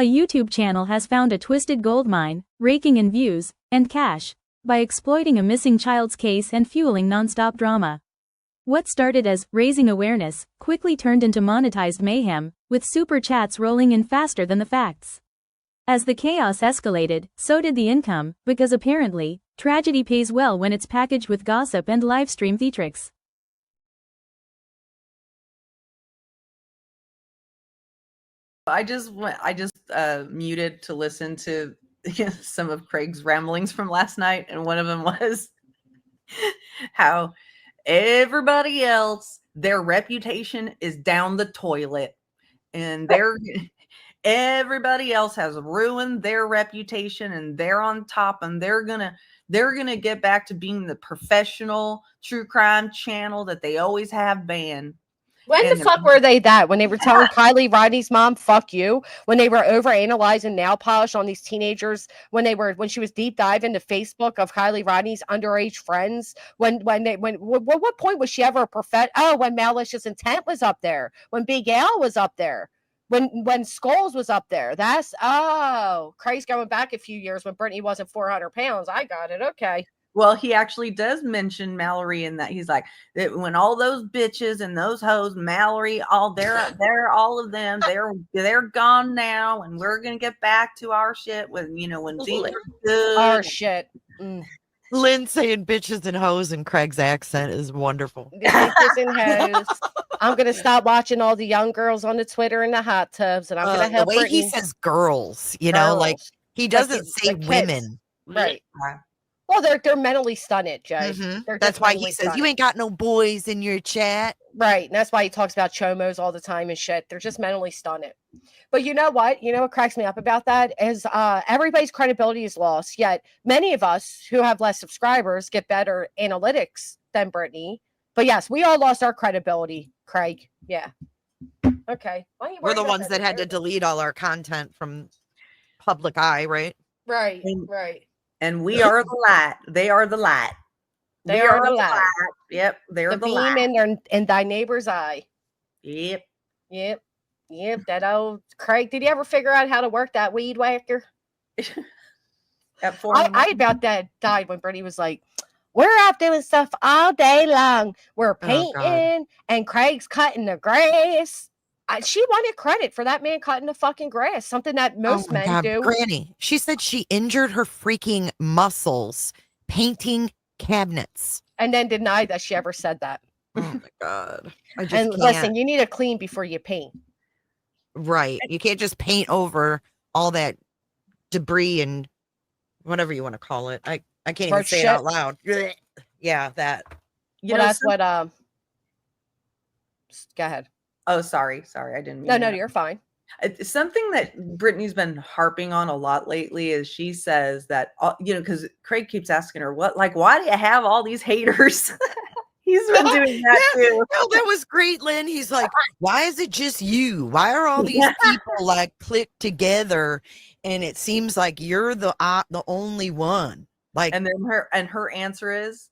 A YouTube channel has found a twisted goldmine, raking in views and cash by exploiting a missing child's case and fueling nonstop drama. What started as raising awareness quickly turned into monetized mayhem, with super chats rolling in faster than the facts. As the chaos escalated, so did the income, because apparently, tragedy pays well when it's packaged with gossip and livestream theatrics. I just muted to listen to some of Craig's ramblings from last night, and one of them was how everybody else, their reputation is down the toilet, and everybody else has ruined their reputation, and they're on top, and they're gonna get back to being the professional true crime channel that they always have been. When the fuck were they that? When they were telling Kylie Rodney's mom, fuck you? When they were overanalyzing nail polish on these teenagers? When she was deep diving into Facebook of Kylie Rodney's underage friends? What point was she ever a prophet? Oh, when Malicious Intent was up there. When Big Al was up there. When Skulls was up there. Craig's going back a few years when Brittany wasn't 400 pounds. I got it. Okay. Well, he actually does mention Mallory in that. He's like, that when all those bitches and those hoes, Mallory, they're all of them, they're gone now, and we're gonna get back to our shit when things are good. Our shit. Lynn saying bitches and hoes in Craig's accent is wonderful. Bitches and hoes. I'm gonna stop watching all the young girls on the Twitter in the hot tubs, and I'm gonna help the way Brittany. he says girls, like he doesn't say women, right? Well, they're mentally stunted, Jay. Mm-hmm. That's why he says you ain't got no boys in your chat. Right. And that's why he talks about chomos all the time and shit. They're just mentally stunted. But you know what? You know what cracks me up about that is everybody's credibility is lost. Yet many of us who have less subscribers get better analytics than Brittany. But yes, we all lost our credibility, Craig. Yeah. Okay. We're the ones that had to delete all our content from public eye, right? Right. Right. And we are the light. They are the light. They are the light. Yep. They're the beam light. in thy neighbor's eye. Yep. That old Craig. Did you ever figure out how to work that weed whacker? I about that died when Brittany was like, we're out doing stuff all day long. We're painting and Craig's cutting the grass. She wanted credit for that man cutting the fucking grass, something that most men do. Granny, she said she injured her freaking muscles painting cabinets. And then denied that she ever said that. Oh my God. Listen, you need to clean before you paint. Right. You can't just paint over all that debris and whatever you want to call it. I can't even say it out loud. Yeah, that. That's what go ahead. Oh, sorry. I didn't mean No, you're fine. Something that Brittany's been harping on a lot lately is she says that, because Craig keeps asking her, why do you have all these haters? He's been doing that too. No, that was great, Lynn. He's like, why is it just you? Why are all these people clicked together? And it seems like you're the only one. And then her answer is,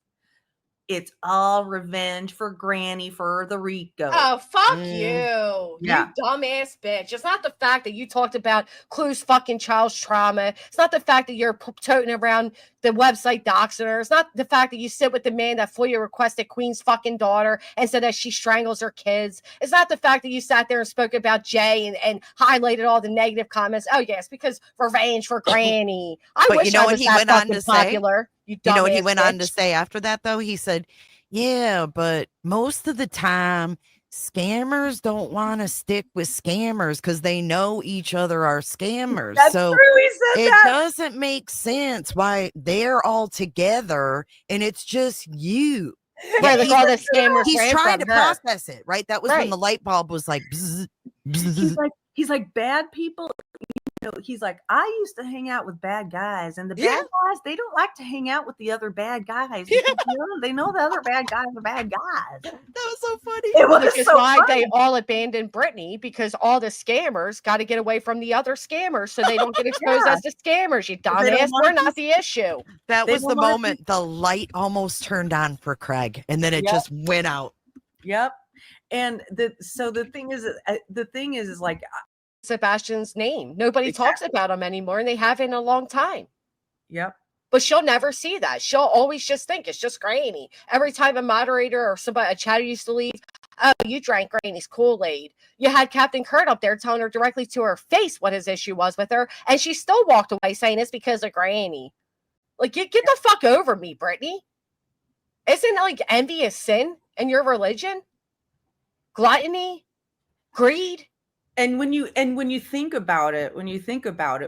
it's all revenge for Granny for the Rico. Oh, fuck you. Yeah. You dumbass bitch. It's not the fact that you talked about Clue's fucking child's trauma. It's not the fact that you're toting around the website doxing her. It's not the fact that you sit with the man that FOIA requested Queen's fucking daughter and said that she strangles her kids. It's not the fact that you sat there and spoke about Jay and highlighted all the negative comments. Oh, yes, because revenge for Granny. I wish I was that fucking popular. You know what he went on to say after that, though? He said, yeah, but most of the time, scammers don't want to stick with scammers because they know each other are scammers. That's true. He said it doesn't make sense why they're all together and it's just you. Yeah, all the scammers. He's trying to process it, right? That was when the light bulb was like, bzz, bzz. He's like, bad people. He's like, I used to hang out with bad guys, and the bad guys, they don't like to hang out with the other bad guys. Because, they know the other bad guys are bad guys. That was so funny. It was Which is why they all abandoned Brittany, because all the scammers got to get away from the other scammers so they don't get exposed as the scammers. You dumbass, we're not the issue. That was the moment the light almost turned on for Craig, and then it just went out. Yep. And the thing is like, Sebastian's name. Nobody talks about him anymore, and they haven't in a long time. Yep. But she'll never see that. She'll always just think it's just Granny. Every time a moderator or somebody, a chatter used to leave, oh, you drank Granny's Kool-Aid. You had Captain Kurt up there telling her directly to her face what his issue was with her, and she still walked away saying it's because of Granny. Like, get the fuck over me, Brittany. Isn't like envy a sin in your religion? Gluttony? Greed? And when you think about it, when you think about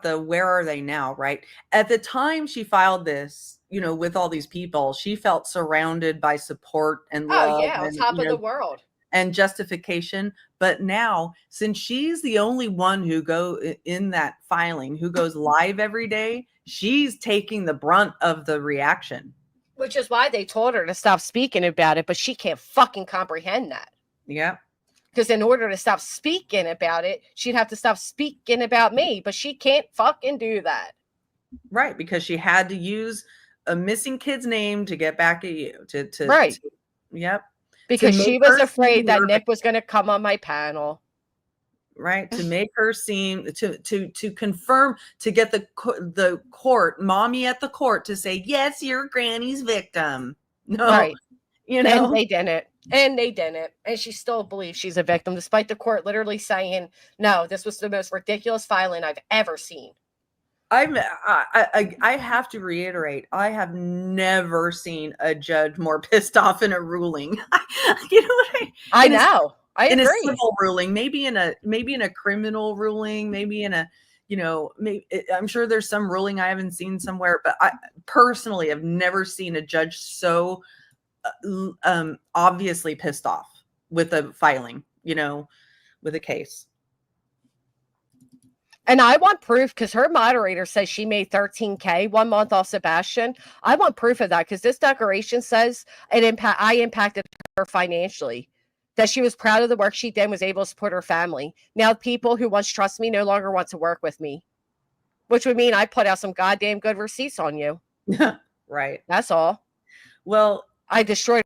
the where are they now, right? At the time she filed this, with all these people, she felt surrounded by support and love. Oh yeah, on top of the world. And justification. But now, since she's the only one who in that filing, who goes live every day, she's taking the brunt of the reaction. Which is why they told her to stop speaking about it, but she can't fucking comprehend that. Yeah. Because in order to stop speaking about it, she'd have to stop speaking about me, but she can't fucking do that. Right, because she had to use a missing kid's name to get back at you. Right. Yep. Because she was afraid that Nick was going to come on my panel. Right, to make her seem to confirm, to get the court, mommy at the court, to say yes, you're Granny's victim. No, right. And they didn't. And she still believes she's a victim, despite the court literally saying, no, this was the most ridiculous filing I've ever seen. I have to reiterate, I have never seen a judge more pissed off in a ruling. You know what I know. I agree. In a civil ruling, maybe in a criminal ruling, maybe in a, I'm sure there's some ruling I haven't seen somewhere, but I personally have never seen a judge so obviously pissed off with a filing, with a case. And I want proof, because her moderator says she made $13K 1 month off Sebastian. I want proof of that, because this declaration says I impacted her financially. That she was proud of the work she did and was able to support her family. Now people who once trust me no longer want to work with me. Which would mean I put out some goddamn good receipts on you. Right. That's all. Well, I destroyed